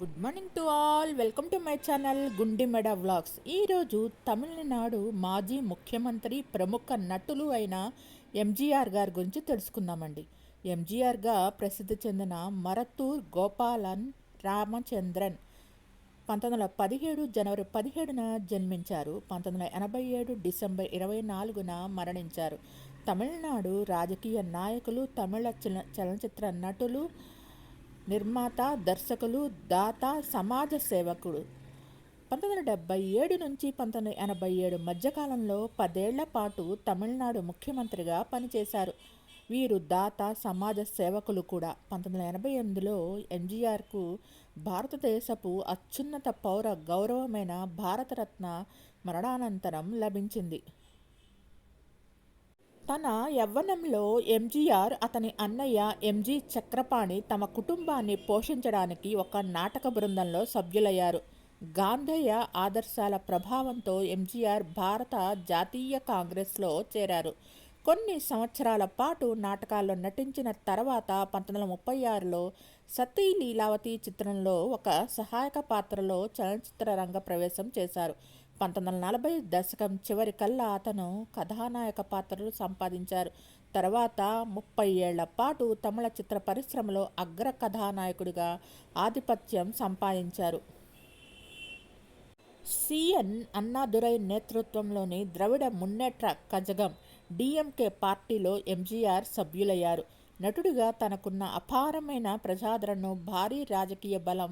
Good morning to all. Welcome to my channel Gundimeda vlogs. ఈరోజు తమిళనాడు మాజీ ముఖ్యమంత్రి ప్రముఖ నటులు అయిన ఎంజీఆర్ గారి గురించి తెలుసుకుందామండి. ఎంజీఆర్గా ప్రసిద్ధి చెందిన మరత్తూర్ గోపాలన్ రామచంద్రన్ 1917 జనవరి 17న జన్మించారు. 1987 డిసెంబర్ 24న మరణించారు. తమిళనాడు రాజకీయ నాయకులు, తమిళ చలనచిత్ర నటులు, నిర్మాత, దర్శకులు, దాత, సమాజ సేవకుడు. 1977 నుంచి 1987 మధ్యకాలంలో 10 ఏళ్ల పాటు తమిళనాడు ముఖ్యమంత్రిగా పనిచేశారు. వీరు దాత, సమాజ సేవకులు కూడా. 1988లో ఎన్టీఆర్కు భారతదేశపు అత్యున్నత పౌర గౌరవమైన భారతరత్న మరణానంతరం లభించింది. తన యవ్వనంలో ఎంజీఆర్, అతని అన్నయ్య ఎంజీ చక్రపాణి తమ కుటుంబాన్ని పోషించడానికి ఒక నాటక బృందంలో సభ్యులయ్యారు. గాంధేయ ఆదర్శాల ప్రభావంతో ఎంజీఆర్ భారత జాతీయ కాంగ్రెస్లో చేరారు. కొన్ని సంవత్సరాల పాటు నాటకాల్లో నటించిన తర్వాత 1936లో సతీ లీలావతి చిత్రంలో ఒక సహాయక పాత్రలో చలనచిత్ర రంగ ప్రవేశం చేశారు. 1940 దశకం చివరి కల్లా అతను కథానాయక పాత్రలు సంపాదించారు. తర్వాత 30 ఏళ్ల పాటు తమిళ చిత్ర పరిశ్రమలో అగ్ర కథానాయకుడిగా ఆధిపత్యం సంపాదించారు. సిఎన్ అన్నాదురై నేతృత్వంలోని ద్రవిడ మున్నేట్ర కజగం డిఎంకే పార్టీలో ఎంజీఆర్ సభ్యులయ్యారు. నటుడిగా తనకున్న అపారమైన ప్రజాదరణను భారీ రాజకీయ బలం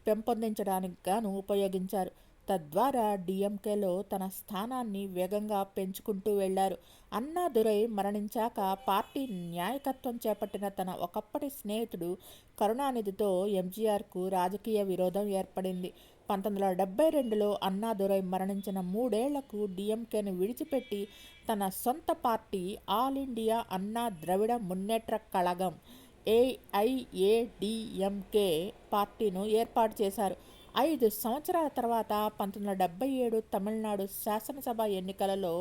పెంపొందించడానికి గాను ఉపయోగించారు. తద్వారా డిఎంకేలో తన స్థానాన్ని వేగంగా పెంచుకుంటూ వెళ్లారు. అన్నాదురై మరణించాక పార్టీ నాయకత్వం చేపట్టిన తన ఒకప్పటి స్నేహితుడు కరుణానిధితో ఎంజీఆర్కు రాజకీయ విరోధం ఏర్పడింది. 1972లో అన్నాదురై మరణించిన 3 ఏళ్లకు డిఎంకేను విడిచిపెట్టి తన సొంత పార్టీ ఆల్ ఇండియా అన్నా ద్రవిడ మున్నేట్ర కళగం ఏఐఏడిఎంకే పార్టీను ఏర్పాటు చేశారు. 5 సంవత్సరాల తర్వాత 1977 తమిళనాడు శాసనసభ ఎన్నికలలో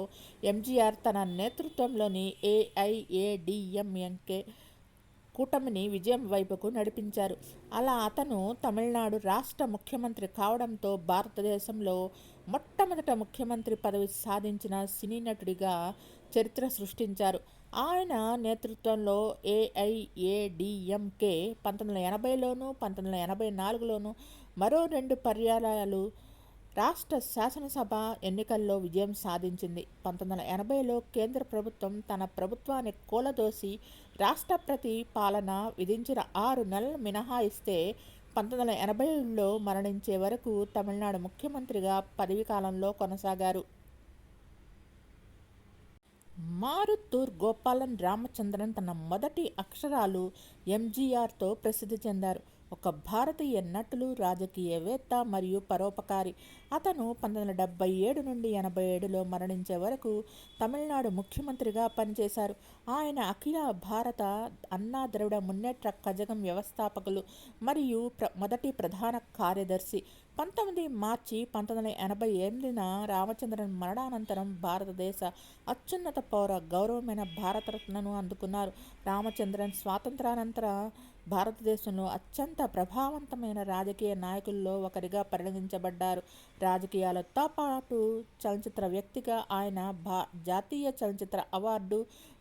ఎంజీఆర్ తన నేతృత్వంలోని ఏఐఏడిఎంకే కూటమిని విజయం వైపుకు నడిపించారు. అలా అతను తమిళనాడు రాష్ట్ర ముఖ్యమంత్రి కావడంతో భారతదేశంలో మొట్టమొదట ముఖ్యమంత్రి పదవి సాధించిన సినీ నటుడిగా చరిత్ర సృష్టించారు. ఆయన నేతృత్వంలో ఏఐఏడిఎంకే 1980లోను 1984లోను మరో 2 పర్యాయాలు రాష్ట్ర శాసనసభ ఎన్నికల్లో విజయం సాధించింది. 1980లో కేంద్ర ప్రభుత్వం తన ప్రభుత్వాన్ని కూలదోసి రాష్ట్రపతి పాలన విధించిన 6 నెలలు మినహాయిస్తే 1987లో మరణించే వరకు తమిళనాడు ముఖ్యమంత్రిగా పదవీకాలంలో కొనసాగారు. మారుత్తూర్ గోపాలన్ రామచంద్రన్ తన మొదటి అక్షరాలు ఎంజీఆర్తో ప్రసిద్ధి చెందారు. ఒక భారతీయ నటులు, రాజకీయవేత్త మరియు పరోపకారి. అతను 1977 నుండి 87లో మరణించే వరకు తమిళనాడు ముఖ్యమంత్రిగా పనిచేశారు. ఆయన అఖిల భారత అన్నా ద్రవిడ మున్నేట్ర కజగం వ్యవస్థాపకులు మరియు మొదటి ప్రధాన కార్యదర్శి. 19 మార్చి 1988న రామచంద్రన్ మరణానంతరం భారతదేశ అత్యున్నత పౌర గౌరవమైన భారతరత్నను అందుకున్నారు. రామచంద్రన్ స్వాతంత్రానంతర భారతదేశంలో అత్యంత ప్రభావవంతమైన రాజకీయ నాయకుల్లో ఒకరిగా పరిగణించబడ్డారు. రాజకీయాలతో పాటు చలనచిత్ర వ్యక్తిగా ఆయన జాతీయ చలనచిత్ర అవార్డు,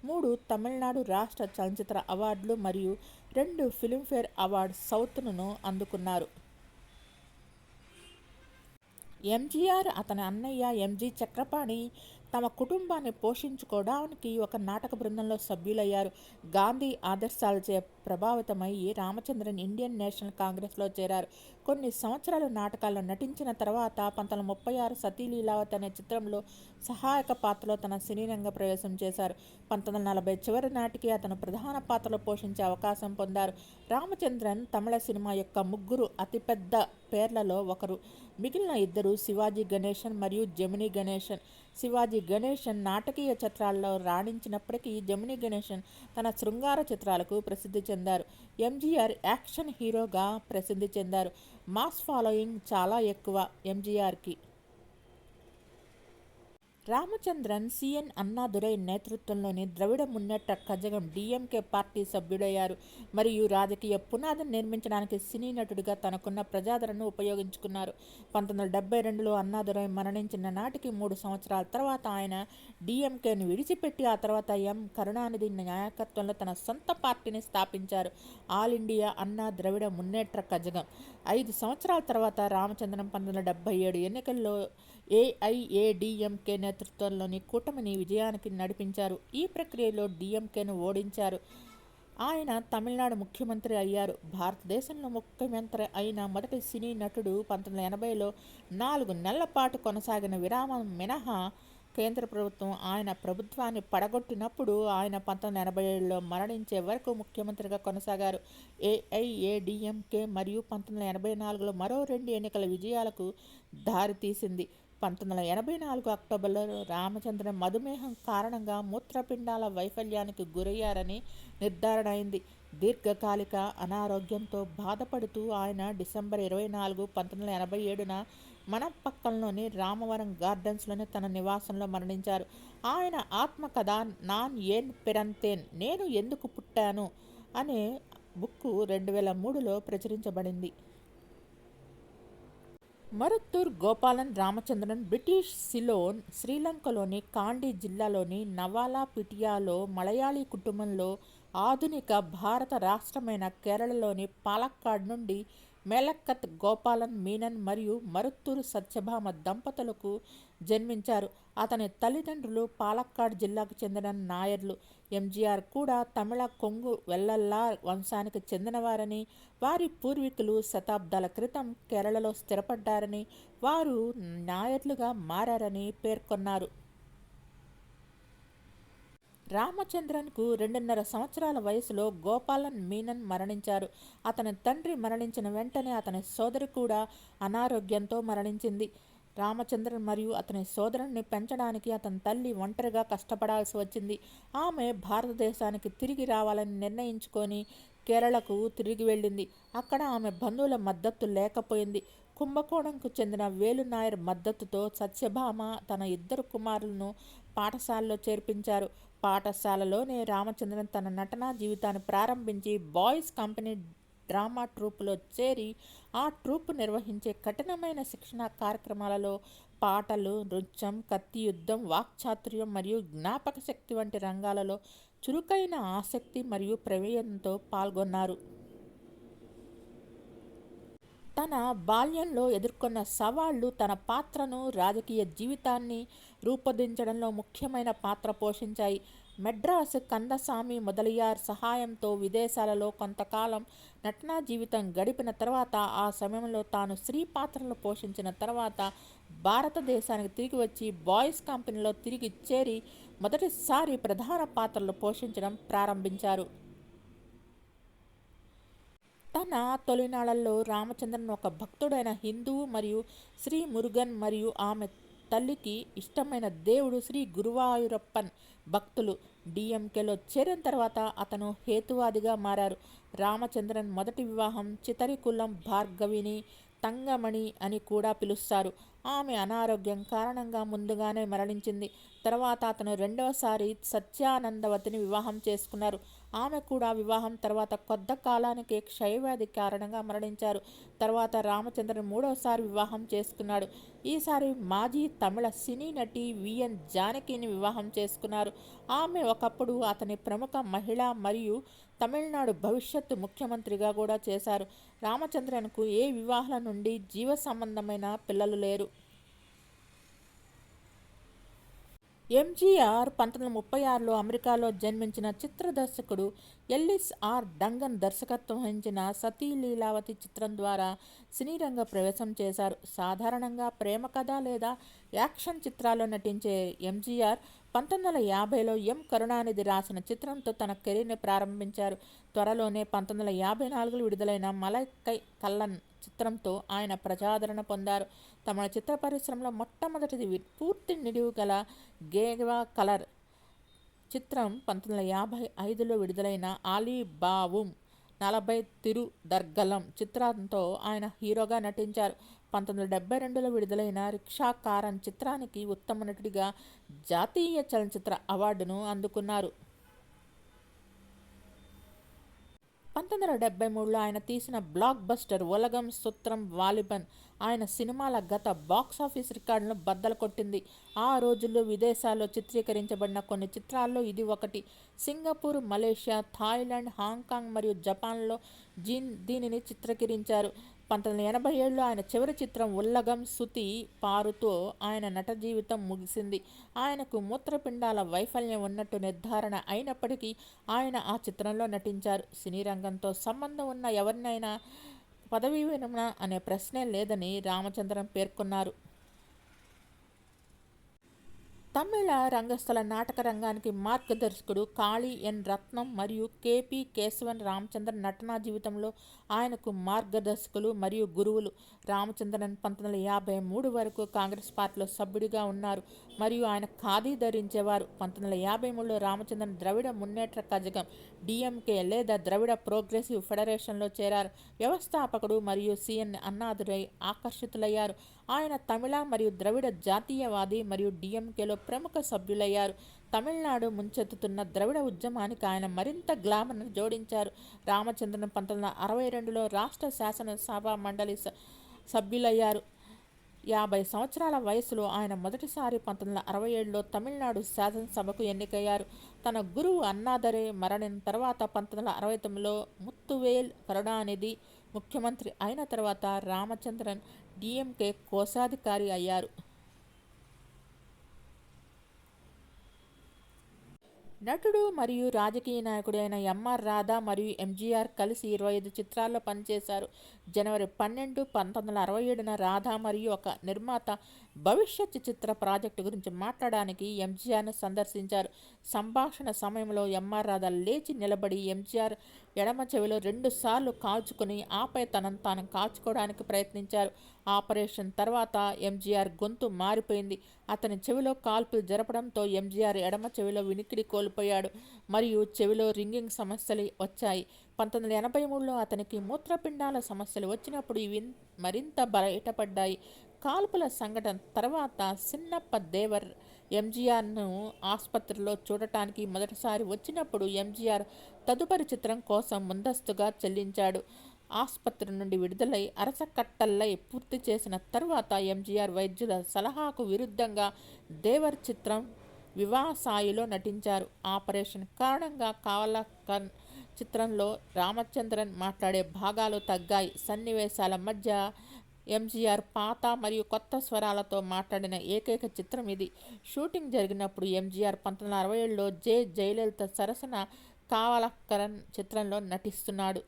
3 తమిళనాడు రాష్ట్ర చలనచిత్ర అవార్డులు మరియు 2 ఫిల్మ్ఫేర్ అవార్డు సౌత్ను అందుకున్నారు. ఎంజీఆర్, అతని అన్నయ్య ఎంజీ చక్రపాణి తమ కుటుంబాన్ని పోషించుకోవడానికి ఒక నాటక బృందంలో సభ్యులయ్యారు. గాంధీ ఆదర్శాలచే ప్రభావితమయ్యి రామచంద్రన్ ఇండియన్ నేషనల్ కాంగ్రెస్లో చేరారు. కొన్ని సంవత్సరాలు నాటకాల్లో నటించిన తర్వాత 1936 సతీ లీలావతి అనే చిత్రంలో సహాయక పాత్రలో తన సినీ రంగ ప్రవేశం చేశారు. 1940 చివరి నాటికి అతను ప్రధాన పాత్రలో పోషించే అవకాశం పొందారు. రామచంద్రన్ తమిళ సినిమా యొక్క 3 అతిపెద్ద పేర్లలో ఒకరు. మిగిలిన 2 శివాజీ గణేశన్ మరియు జమినీ గణేశన్. శివాజీ గణేశన్ నాటకీయ చిత్రాల్లో రాణించినప్పటికీ జమినీ గణేశన్ తన శృంగార చిత్రాలకు ప్రసిద్ధి చెందారు. ఎంజీఆర్ యాక్షన్ హీరోగా ప్రసిద్ధి చెందారు. మాస్ ఫాలోయింగ్ చాలా ఎక్కువ ఎంజీఆర్కి. రామచంద్రన్ సిఎన్ అన్నాదురై నేతృత్వంలోని ద్రవిడ మున్నేట్ర కజగం డిఎంకే పార్టీ సభ్యుడయ్యారు మరియు రాజకీయ పునాదిని నిర్మించడానికి సినీ నటుడిగా తనకున్న ప్రజాదరణను ఉపయోగించుకున్నారు. 1972లో అన్నాదురై మరణించిన నాటికి 3 సంవత్సరాల తర్వాత ఆయన డిఎంకేను విడిచిపెట్టి ఆ తర్వాత ఎం కరుణానిధి నాయకత్వంలో తన సొంత పార్టీని స్థాపించారు, ఆల్ ఇండియా అన్నా ద్రవిడ మున్నేట్ర కజగం. 5 సంవత్సరాల తర్వాత రామచంద్రన్ 1977 ఎన్నికల్లో ఏఐఏడిఎంకే నేతృత్వంలోని కూటమిని విజయానికి నడిపించారు. ఈ ప్రక్రియలో డిఎంకేను ఓడించారు. ఆయన తమిళనాడు ముఖ్యమంత్రి అయ్యారు. భారతదేశంలో ముఖ్యమంత్రి అయిన మొదటి సినీ నటుడు. 1980లో 4 నెలల పాటు కొనసాగిన విరామం మినహా కేంద్ర ప్రభుత్వం ఆయన ప్రభుత్వాన్ని పడగొట్టినప్పుడు ఆయన 1987లో మరణించే వరకు ముఖ్యమంత్రిగా కొనసాగారు. ఏఐఏడిఎంకే మరియు 1984లో మరో 2 ఎన్నికల విజయాలకు దారితీసింది. 1984 అక్టోబర్లో రామచంద్రన్ మధుమేహం కారణంగా మూత్రపిండాల వైఫల్యానికి గురయ్యారని నిర్ధారణ అయింది. దీర్ఘకాలిక అనారోగ్యంతో బాధపడుతూ ఆయన డిసెంబర్ 24, 1987న మనపక్కల్లోని రామవరం గార్డెన్స్లోని తన నివాసంలో మరణించారు. ఆయన ఆత్మకథ నాన్ ఏన్ పిరంతేన్, నేను ఎందుకు పుట్టాను అనే బుక్కు 2003లో ప్రచురించబడింది. మరుత్తూర్ గోపాలన్ రామచంద్రన్ బ్రిటిష్ సిలోన్, శ్రీలంకలోని కాండి జిల్లాలోని నవాలాపిటియాలో మలయాళీ కుటుంబంలో ఆధునిక భారత రాష్ట్రమైన కేరళలోని పాలక్కాడ్ నుండి మేలక్కత్ గోపాలన్ మీనన్ మరియు మరుత్తూరు సత్యభామ దంపతులకు జన్మించారు. అతని తల్లిదండ్రులు పాలక్కాడ్ జిల్లాకు చెందిన నాయర్లు. ఎంజీఆర్ కూడా తమిళ కొంగు వెల్లల్లార్ వంశానికి చెందినవారని, వారి పూర్వీకులు శతాబ్దాల క్రితం కేరళలో స్థిరపడ్డారని, వారు నాయర్లుగా మారారని పేర్కొన్నారు. రామచంద్రన్కు 2.5 సంవత్సరాల వయసులో గోపాలన్ మీనన్ మరణించారు. అతని తండ్రి మరణించిన వెంటనే అతని సోదరి కూడా అనారోగ్యంతో మరణించింది. రామచంద్రన్ మరియు అతని సోదరుణ్ణి పెంచడానికి అతని తల్లి ఒంటరిగా కష్టపడాల్సి వచ్చింది. ఆమె భారతదేశానికి తిరిగి రావాలని నిర్ణయించుకొని కేరళకు తిరిగి వెళ్ళింది. అక్కడ ఆమె బంధువుల మద్దతు లేకపోయింది. కుంభకోణంకు చెందిన వేలు నాయర్ మద్దతుతో సత్యభామ తన 2 కుమారులను పాఠశాలలో చేర్పించారు. పాఠశాలలోనే రామచంద్రన్ తన నటనా జీవితాన్ని ప్రారంభించి బాయ్స్ కంపెనీ డ్రామా ట్రూపులో చేరి ఆ ట్రూపు నిర్వహించే కఠినమైన శిక్షణ కార్యక్రమాలలో పాటలు, నృత్యం, కత్తి యుద్ధం, వాక్చాతుర్యం మరియు జ్ఞాపక శక్తి వంటి రంగాలలో చురుకైన ఆసక్తి మరియు ప్రమేయంతో పాల్గొన్నారు. తన బాల్యంలో ఎదుర్కొన్న సవాళ్లు తన పాత్రను, రాజకీయ జీవితాన్ని రూపొందించడంలో ముఖ్యమైన పాత్ర పోషించాయి. మెడ్రాస్ కందసామి మొదలియార్ సహాయంతో విదేశాలలో కొంతకాలం నటనా జీవితం గడిపిన తర్వాత, ఆ సమయంలో తాను స్త్రీ పాత్రలు పోషించిన తర్వాత భారతదేశానికి తిరిగి వచ్చి బాయ్స్ కంపెనీలో తిరిగి చేరి మొదటిసారి ప్రధాన పాత్రలు పోషించడం ప్రారంభించారు. తన తొలినాళ్లలో రామచంద్రన్ ఒక భక్తుడైన హిందువు మరియు శ్రీ మురుగన్ మరియు ఆమె తల్లికి ఇష్టమైన దేవుడు శ్రీ గురువాయూరప్పన్ భక్తులు. డిఎంకేలో చేరిన తర్వాత అతను హేతువాదిగా మారారు. రామచంద్రన్ మొదటి వివాహం చితరికుల్లం భార్గవిని తంగమణి అని కూడా పిలుస్తారు. ఆమె అనారోగ్యం కారణంగా ముందుగానే మరణించింది. తర్వాత అతను రెండవసారి సత్యానందవతిని వివాహం చేసుకున్నారు. ఆమె కూడా వివాహం తర్వాత కొద్ది కాలానికి క్షయవ్యాధి కారణంగా మరణించారు. తర్వాత రామచంద్రన్ మూడవసారి వివాహం చేసుకున్నాడు. ఈసారి మాజీ తమిళ సినీ నటి విఎన్ జానకిని వివాహం చేసుకున్నారు. ఆమె ఒకప్పుడు అతని ప్రముఖ మహిళ మరియు తమిళనాడు భవిష్యత్తు ముఖ్యమంత్రిగా కూడా చేశారు. రామచంద్రన్కు ఏ వివాహాల నుండి జీవ సంబంధమైన పిల్లలు లేరు. ఎంజీఆర్ 1936లో అమెరికాలో జన్మించిన చిత్ర దర్శకుడు ఎల్లిస్ ఆర్ డంగన్ దర్శకత్వం వహించిన సతీ లీలావతి చిత్రం ద్వారా సినీరంగ ప్రవేశం చేశారు. సాధారణంగా ప్రేమ కథ లేదా యాక్షన్ చిత్రాల్లో నటించే ఎంజీఆర్ 1950లో ఎం కరుణానిధి రాసిన చిత్రంతో తన కెరీర్ని ప్రారంభించారు. త్వరలోనే 1954లో విడుదలైన మలైక్కై కల్లన్ చిత్రంతో ఆయన ప్రజాదరణ పొందారు. తమిళ చిత్ర పరిశ్రమలో మొట్టమొదటిది పూర్తి నిడివి గల గేవా కలర్ చిత్రం 1955లో విడుదలైన ఆలీబావుం నలభై తిరు దర్గలం చిత్రంతో ఆయన హీరోగా నటించారు. 1972లో విడుదలైన రిక్షా కారన్ చిత్రానికి ఉత్తమ నటుడిగా జాతీయ చలనచిత్ర అవార్డును అందుకున్నారు. 1973లో ఆయన తీసిన బ్లాక్ బస్టర్ ఉలగం సుత్రం వాలిబన్ ఆయన సినిమాల గత బాక్సాఫీస్ రికార్డులను బద్దలు కొట్టింది. ఆ రోజుల్లో విదేశాల్లో చిత్రీకరించబడిన కొన్ని చిత్రాల్లో ఇది ఒకటి. సింగపూర్, మలేషియా, థాయిలాండ్, హాంకాంగ్ మరియు జపాన్లో దీనిని చిత్రీకరించారు. 1987లో ఆయన చివరి చిత్రం ఉల్లగం సుతి పారుతో ఆయన నట జీవితం ముగిసింది. ఆయనకు మూత్రపిండాల వైఫల్యం ఉన్నట్టు నిర్ధారణ అయినప్పటికీ ఆయన ఆ చిత్రంలో నటించారు. సినీ రంగంతో సంబంధం ఉన్న ఎవరినైనా పదవీ విరమణ అనే ప్రశ్నే లేదని రామచంద్రన్ పేర్కొన్నారు. తమిళ రంగస్థల నాటక రంగానికి మార్గదర్శకుడు కాళీ ఎన్ రత్నం మరియు కెపి కేశవన్ రామచంద్రన్ నటనా జీవితంలో ఆయనకు మార్గదర్శకులు మరియు గురువులు. రామచంద్రన్ 1953 వరకు కాంగ్రెస్ పార్టీలో సభ్యుడిగా ఉన్నారు మరియు ఆయన ఖాదీ ధరించేవారు. 1953లో రామచంద్రన్ ద్రవిడ మున్నేట్ర కజగం డిఎంకే లేదా ద్రవిడ ప్రోగ్రెసివ్ ఫెడరేషన్లో చేరారు. వ్యవస్థాపకుడు మరియు సిఎన్ అన్నాదురై ఆకర్షితులయ్యారు. ఆయన తమిళ మరియు ద్రవిడ జాతీయవాది మరియు డిఎంకేలో ప్రముఖ సభ్యులయ్యారు. తమిళనాడు ముంచెత్తుతున్న ద్రవిడ ఉద్యమానికి ఆయన మరింత గ్లామర్ను జోడించారు. రామచంద్రన్ 1962లో రాష్ట్ర శాసనసభ మండలి సభ్యులయ్యారు. 50 సంవత్సరాల వయసులో ఆయన మొదటిసారి 1967లో తమిళనాడు శాసనసభకు ఎన్నికయ్యారు. తన గురువు అన్నాదరే మరణం తర్వాత 1969లో ముత్తువేల్ కరుణానిధి ముఖ్యమంత్రి అయిన తర్వాత రామచంద్రన్ డిఎంకే కోశాధికారి అయ్యారు. నటుడు మరియు రాజకీయ నాయకుడు అయిన ఎంఆర్ రాధా మరియు ఎంజీఆర్ కలిసి 25 చిత్రాల్లో పనిచేశారు. జనవరి 12, 1967న రాధా మరియు ఒక నిర్మాత భవిష్యత్ చిత్ర ప్రాజెక్టు గురించి మాట్లాడడానికి ఎంజీఆర్ను సందర్శించారు. సంభాషణ సమయంలో ఎంఆర్ రాధా లేచి నిలబడి ఎంజీఆర్ ఎడమ చెవిలో 2 సార్లు కాల్చుకుని ఆపై తనను తాను కాల్చుకోవడానికి ప్రయత్నించారు. ఆపరేషన్ తర్వాత ఎంజీఆర్ గొంతు మారిపోయింది. అతని చెవిలో కాల్పులు జరపడంతో ఎంజీఆర్ ఎడమ చెవిలో వినికిడి కోల్పోయాడు మరియు చెవిలో రింగింగ్ సమస్యలు వచ్చాయి. 1983లో అతనికి మూత్రపిండాల సమస్యలు వచ్చినప్పుడు ఇవి మరింత బయటపడ్డాయి. కాల్పుల సంఘటన తర్వాత సిన్నప్ప దేవర్ ఎంజీఆర్ను ఆసుపత్రిలో చూడటానికి మొదటిసారి వచ్చినప్పుడు ఎంజీఆర్ తదుపరి చిత్రం కోసం ముందస్తుగా చెల్లించాడు. ఆసుపత్రి నుండి విడుదలై అరసకట్టల్లై పూర్తి చేసిన తరువాత ఎంజీఆర్ వైద్యుల సలహాకు విరుద్ధంగా దేవర్ చిత్రం వివాసాయిలో నటించారు. ఆపరేషన్ కారణంగా కావలకన్ చిత్రంలో రామచంద్రన్ మాట్లాడే భాగాలు తగ్గాయి. సన్నివేశాల మధ్య ఎంజీఆర్ పాత మరియు కొత్త స్వరాలతో మాట్లాడిన ఏకైక చిత్రం ఇది. షూటింగ్ జరిగినప్పుడు ఎంజీఆర్ 1967లో జయలలిత సరసన కావలకన్ చిత్రంలో నటిస్తున్నాడు.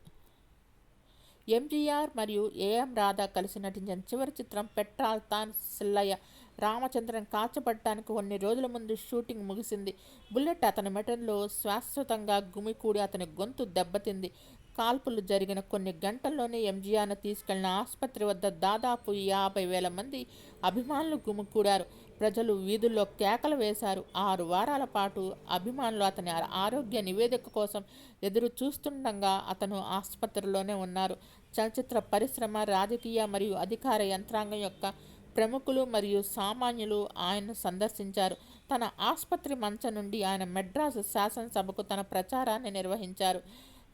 ఎంజీఆర్ మరియు ఏఎం రాధా కలిసి నటించిన చివరి చిత్రం పెట్రాల్ తాన్ సిల్లయ్య. రామచంద్రన్ కాల్చబడటానికి కొన్ని రోజుల ముందు షూటింగ్ ముగిసింది. బుల్లెట్ అతని మెటల్లో శాశ్వతంగా గుమికూడి అతని గొంతు దెబ్బతింది. కాల్పులు జరిగిన కొన్ని గంటల్లోనే ఎంజీఆర్ను తీసుకెళ్లిన ఆసుపత్రి వద్ద దాదాపు 50,000 మంది అభిమానులు గుమికూడారు. ప్రజలు వీధుల్లో కేకలు వేశారు. 6 వారాల పాటు అభిమానులు అతని ఆరోగ్య నివేదిక కోసం ఎదురు చూస్తుండగా అతను ఆసుపత్రిలోనే ఉన్నారు. చలచిత్ర పరిశ్రమ, రాజకీయ మరియు అధికార యంత్రాంగం యొక్క ప్రముఖులు మరియు సామాన్యులు ఆయన్ను సందర్శించారు. తన ఆసుపత్రి మంచం నుండి ఆయన మెడ్రాసు శాసనసభకు తన ప్రచారాన్ని నిర్వహించారు.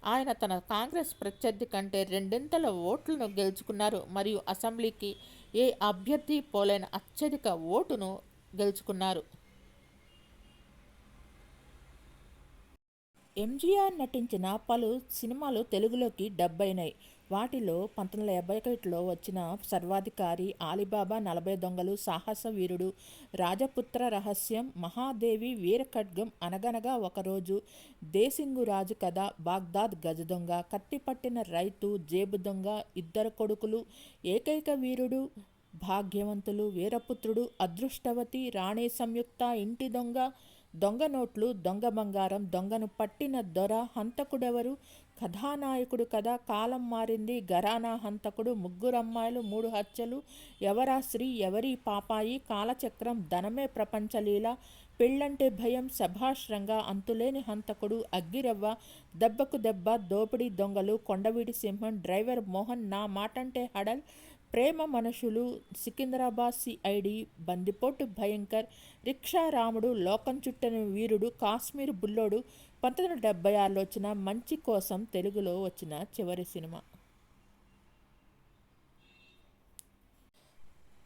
ఆయన తన కాంగ్రెస్ ప్రత్యర్థి కంటే 2 ఓట్లను గెలుచుకున్నారు మరియు అసెంబ్లీకి ఏ అభ్యర్థి పోలైన అత్యధిక ఓటును గెలుచుకున్నారు. ఎంజీఆర్ నటించిన పలు సినిమాలు తెలుగులోకి డబ్ అయినాయి. వాటిలో 1951లో వచ్చిన సర్వాధికారి, ఆలీబాబా, 40 దొంగలు, సాహస వీరుడు, రాజపుత్ర రహస్యం, మహాదేవి, వీరఖడ్గం, అనగనగా ఒకరోజు, దేశింగురాజు కథ, బాగ్దాద్ గజదొంగ, కత్తిపట్టిన రైతు, జేబు దొంగ, ఇద్దరు కొడుకులు, ఏకైక వీరుడు, భాగ్యవంతులు, వీరపుత్రుడు, అదృష్టవతి, రాణి సంయుక్త, ఇంటి దొంగ, దొంగ నోట్లు, దొంగ బంగారం, దొంగను పట్టిన దొర, హంతకుడెవరు, కథానాయకుడు కథ, కాలం మారింది, ఘరానా హంతకుడు, 3 అమ్మాయిలు 3 హత్యలు, ఎవరా స్త్రీ, ఎవరి పాపాయి, కాలచక్రం, ధనమే ప్రపంచలీల, పెళ్ళంటే భయం, శభాష్ రంగా, అంతులేని హంతకుడు, అగ్గిరవ్వ, దెబ్బకు దెబ్బ, దోపిడీ దొంగలు, కొండవీటి సింహం, డ్రైవర్ మోహన్, నా మాటంటే హడల్, ప్రేమ మనుషులు, సికింద్రాబాద్ సిఐడి, బందిపోటు భయంకర్, రిక్షా రాముడు, లోకం చుట్టని వీరుడు, కాశ్మీర్ బుల్లోడు 1976లో వచ్చిన మంచి కోసం తెలుగులో వచ్చిన చివరి సినిమా.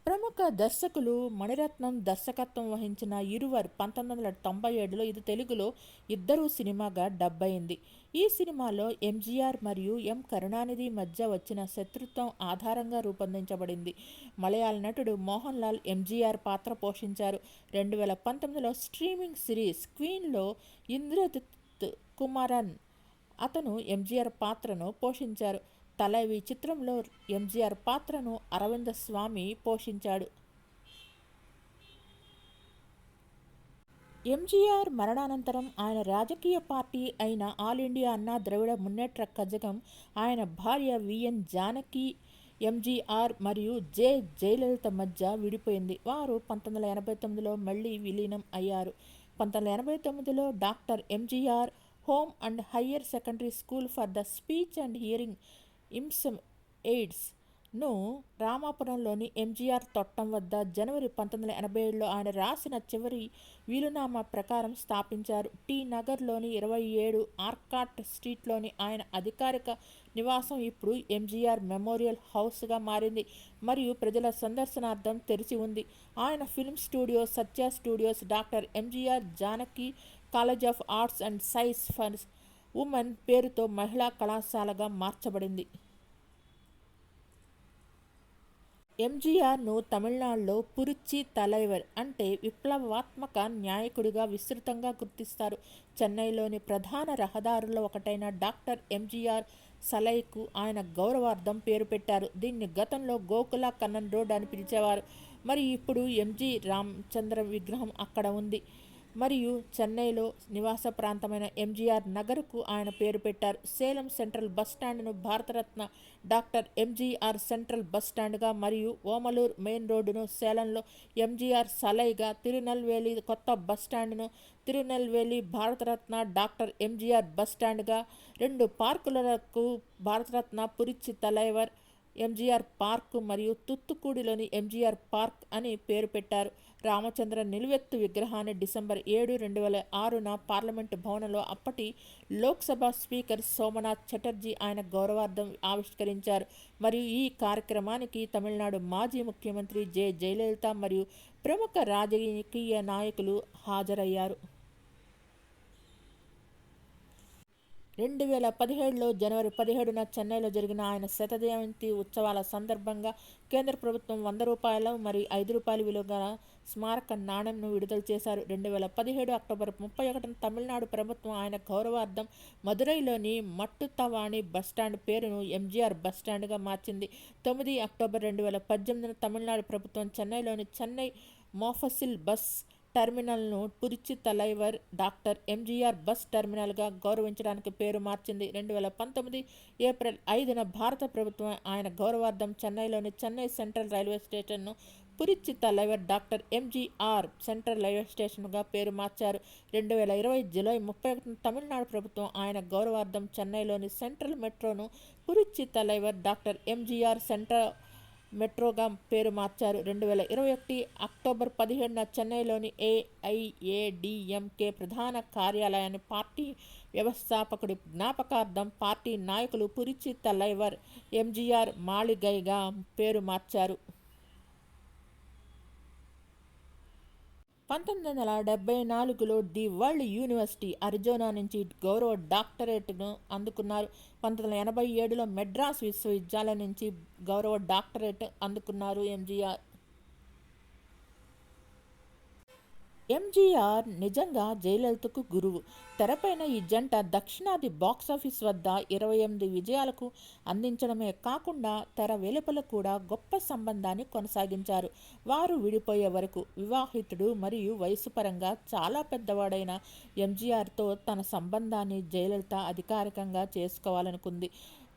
ప్రముఖ దర్శకులు మణిరత్నం దర్శకత్వం వహించిన ఇరువర్ 1997లో ఇది తెలుగులో ఇద్దరు సినిమాగా డబ్ అయింది. ఈ సినిమాలో ఎంజీఆర్ మరియు ఎం కరుణానిధి మధ్య వచ్చిన శత్రుత్వం ఆధారంగా రూపొందించబడింది. మలయాళ నటుడు మోహన్ లాల్ ఎంజీఆర్ పాత్ర పోషించారు. 2019లో స్ట్రీమింగ్ సిరీస్ క్వీన్లో ఇంద్రజిత్ కుమారన్ అతను ఎంజీఆర్ పాత్రను పోషించారు. తలైవి చిత్రంలో ఎంజీఆర్ పాత్రను అరవింద స్వామి పోషించాడు. ఎంజీఆర్ మరణానంతరం ఆయన రాజకీయ పార్టీ అయిన ఆల్ ఇండియా అన్నా ద్రవిడ మున్నేట్ర కజగం ఆయన భార్య విఎన్ జానకి ఎంజీఆర్ మరియు జయలలిత మధ్య విడిపోయింది. వారు 1989లో మళ్లీ విలీనం అయ్యారు. 1989లో doctor MGR home and higher secondary school for the speech and hearing ఇమ్సమ్ ఎయిడ్స్ ను రామాపురంలోని ఎంజీఆర్ తోట్టం వద్ద జనవరి 1987లో ఆయన రాసిన చివరి వీలునామా ప్రకారం స్థాపించారు. టీ నగర్లోని 27 ఆర్కాట్ స్ట్రీట్లోని ఆయన అధికారిక నివాసం ఇప్పుడు ఎంజీఆర్ మెమోరియల్ హౌస్గా మారింది మరియు ప్రజల సందర్శనార్థం తెరిచి ఉంది. ఆయన film studio Satya studios doctor MGR Janaki college of arts and science for women పేరుతో మహిళా కళాశాలగా మార్చబడింది. ఎంజీఆర్ను తమిళనాడులో పురుచి తలైవర్ అంటే విప్లవాత్మక నాయకుడిగా విస్తృతంగా గుర్తిస్తారు. చెన్నైలోని ప్రధాన రహదారుల్లో ఒకటైన డాక్టర్ ఎంజీఆర్ సలైకు ఆయన గౌరవార్థం పేరు పెట్టారు. దీన్ని గతంలో గోకుల కన్నన్ రోడ్ అని పిలిచేవారు. మరి ఇప్పుడు ఎంజీ రామచంద్ర విగ్రహం అక్కడ ఉంది. మరియు చెన్నైలో నివాస ప్రాంతమైన ఎంజీఆర్ నగర్కు ఆయన పేరు పెట్టారు. సేలం సెంట్రల్ బస్టాండ్ను భారతరత్న డాక్టర్ ఎంజీఆర్ సెంట్రల్ బస్టాండ్గా మరియు ఓమలూరు మెయిన్ రోడ్డును సేలంలో ఎంజీఆర్ సలైగా, తిరునెల్వేలి కొత్త బస్టాండ్ను తిరునెల్వేలి భారతరత్న డాక్టర్ ఎంజీఆర్ బస్టాండ్గా, 2 పార్కులకు భారతరత్న పురిచి తలైవర్ ఎంజీఆర్ పార్క్ మరియు తుత్తుకూడిలోని ఎంజీఆర్ పార్క్ అని పేరు పెట్టారు. రామచంద్ర నిలువెత్తు విగ్రహాన్ని డిసెంబర్ 7, 2006న పార్లమెంటు భవనంలో అప్పటి లోక్సభ స్పీకర్ సోమనాథ్ చటర్జీ ఆయన గౌరవార్థం ఆవిష్కరించారు. మరియు ఈ కార్యక్రమానికి తమిళనాడు మాజీ ముఖ్యమంత్రి జయలలిత మరియు ప్రముఖ రాజకీయ నాయకులు హాజరయ్యారు. 2017లో జనవరి 17న చెన్నైలో జరిగిన ఆయన శతజయంతి ఉత్సవాల సందర్భంగా కేంద్ర ప్రభుత్వం ₹100 మరియు ₹5 విలువ గల స్మారక నాణెంను విడుదల చేశారు. 2017 అక్టోబర్ 31న తమిళనాడు ప్రభుత్వం ఆయన గౌరవార్థం మదురైలోని మట్టుతవాణి బస్టాండ్ పేరును ఎంజీఆర్ బస్టాండ్గా మార్చింది. 9 అక్టోబర్ 2018న తమిళనాడు ప్రభుత్వం చెన్నైలోని చెన్నై మోఫసిల్ బస్ టెర్మినల్ను పురిచి తలైవర్ డాక్టర్ ఎంజీఆర్ బస్ టెర్మినల్గా గౌరవించడానికి పేరు మార్చింది. 2019 ఏప్రిల్ 5న భారత ప్రభుత్వం ఆయన గౌరవార్థం చెన్నైలోని చెన్నై సెంట్రల్ రైల్వే స్టేషన్ను Puratchi Thalaivar doctor MGR central railway స్టేషన్గా పేరు మార్చారు. 2020 జూలై 31న తమిళనాడు ప్రభుత్వం ఆయన గౌరవార్థం చెన్నైలోని సెంట్రల్ మెట్రోను పురిచి తలైవర్ డాక్టర్ ఎంజీఆర్ సెంట్రల్ మెట్రోగా పేరు మార్చారు. 2021 అక్టోబర్ 17న చెన్నైలోని ఏఐఏడీఎంకే ప్రధాన కార్యాలయాన్ని పార్టీ వ్యవస్థాపకుడి జ్ఞాపకార్థం పార్టీ నాయకులు పురిచి తలైవర్ ఎంజీఆర్ మాళిగైగా పేరు మార్చారు. 1974లో ది వరల్డ్ యూనివర్సిటీ అరిజోనా నుంచి గౌరవ డాక్టరేట్ను అందుకున్నారు. 1987లో మెడ్రాస్ విశ్వవిద్యాలయం నుంచి గౌరవ డాక్టరేట్ అందుకున్నారు. ఎంజీఆర్ నిజంగా జయలలితకు గురువు. తెరపైన ఈ జంట దక్షిణాది బాక్సాఫీస్ వద్ద 28 విజయాలకు అందించడమే కాకుండా తెర వెలుపల కూడా గొప్ప సంబంధాన్ని కొనసాగించారు. వారు విడిపోయే వరకు వివాహితుడు మరియు వయసు పరంగా చాలా పెద్దవాడైన ఎంజీఆర్తో తన సంబంధాన్ని జయలలిత అధికారికంగా చేసుకోవాలనుకుంది.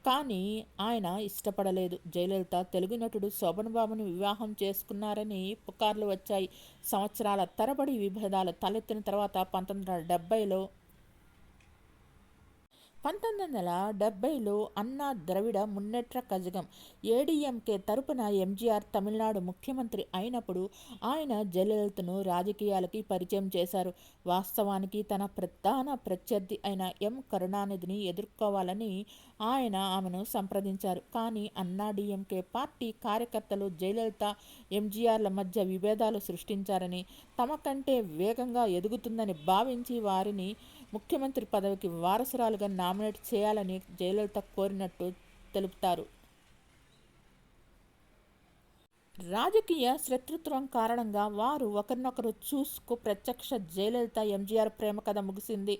కానీ ఆయన ఇష్టపడలేదు. జయలలిత తెలుగు నటుడు శోభన్ బాబును వివాహం చేసుకున్నారని పుకార్లు వచ్చాయి. సంవత్సరాల తరబడి విభేదాలు తలెత్తిన తర్వాత 1970లో అన్నా ద్రవిడ మున్నేట్ర కజగం ఏడీఎంకే తరపున ఎంజీఆర్ తమిళనాడు ముఖ్యమంత్రి అయినప్పుడు ఆయన జయలలితను రాజకీయాలకి పరిచయం చేశారు. వాస్తవానికి తన ప్రధాన ప్రత్యర్థి అయిన కరుణానిధిని ఎదుర్కోవాలని ఆయన ఆమెను సంప్రదించారు. కానీ అన్నాడీఎంకే పార్టీ కార్యకర్తలు జయలలిత ఎంజీఆర్ల మధ్య విభేదాలు సృష్టించారని, తమ కంటే వేగంగా ఎదుగుతుందని భావించి వారిని ముఖ్యమంత్రి పదవికి వారసురాలుగా నామినేట్ చేయాలని జయలలిత కోరినట్టు తెలుపుతారు. రాజకీయ శత్రుత్వం కారణంగా వారు ఒకరినొకరు చూసుకు ప్రత్యక్ష జయలలిత ఎంజీఆర్ ప్రేమ కథ ముగిసింది.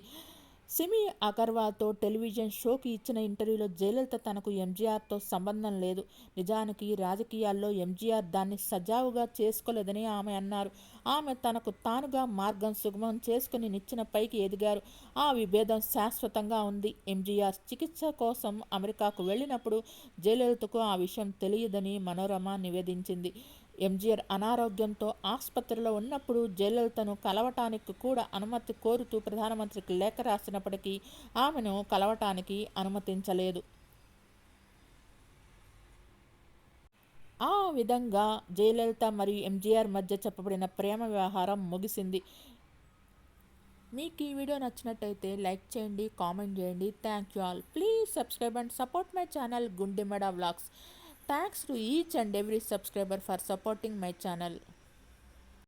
సిమి అగర్వాల్తో టెలివిజన్ షోకి ఇచ్చిన ఇంటర్వ్యూలో జయలలిత తనకు ఎంజీఆర్తో సంబంధం లేదు, నిజానికి రాజకీయాల్లో ఎంజీఆర్ దాన్ని సజావుగా చేసుకోలేదని ఆమె అన్నారు. ఆమె తనకు తానుగా మార్గం సుగమం చేసుకుని నిచ్చెన పైకి ఎదిగారు. ఆ విభేదం శాశ్వతంగా ఉంది. ఎంజీఆర్ చికిత్స కోసం అమెరికాకు వెళ్ళినప్పుడు జయలలితకు ఆ విషయం తెలియదని మనోరమ నివేదించింది. ఎంజీఆర్ అనారోగ్యంతో ఆసుపత్రిలో ఉన్నప్పుడు జయలలితను కలవటానికి కూడా అనుమతి కోరుతూ ప్రధానమంత్రికి లేఖ రాసినప్పటికీ ఆమెను కలవటానికి అనుమతించలేదు. ఆ విధంగా జయలలిత మరియు ఎంజీఆర్ మధ్య చెప్పబడిన ప్రేమ వ్యవహారం ముగిసింది. మీకు ఈ వీడియో నచ్చినట్టయితే లైక్ చేయండి, కామెంట్ చేయండి. Thank you all. Please subscribe and support my channel గుండెమడ vlogs. Thanks to each and every subscriber for supporting my channel.